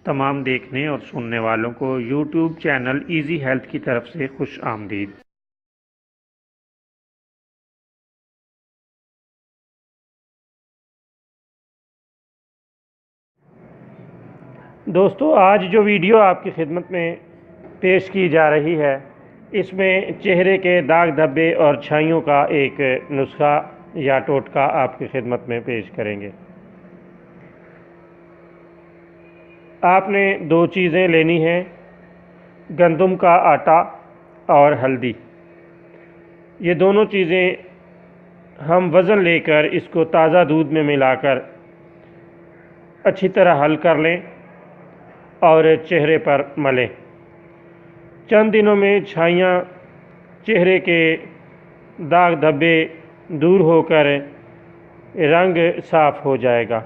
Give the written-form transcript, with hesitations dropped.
तमाम देखने और सुनने वालों को यूट्यूब चैनल इजी हेल्थ की तरफ से खुश आमदीद। दोस्तों, आज जो वीडियो आपकी खिदमत में पेश की जा रही है, इसमें चेहरे के दाग धब्बे और छाइयों का एक नुस्खा या टोटका आपकी खिदमत में पेश करेंगे। आपने दो चीज़ें लेनी हैं, गंदम का आटा और हल्दी। ये दोनों चीज़ें हम वज़न लेकर इसको ताज़ा दूध में मिलाकर अच्छी तरह हल कर लें और चेहरे पर मलें। चंद दिनों में छाइयाँ, चेहरे के दाग धब्बे दूर होकर रंग साफ़ हो जाएगा।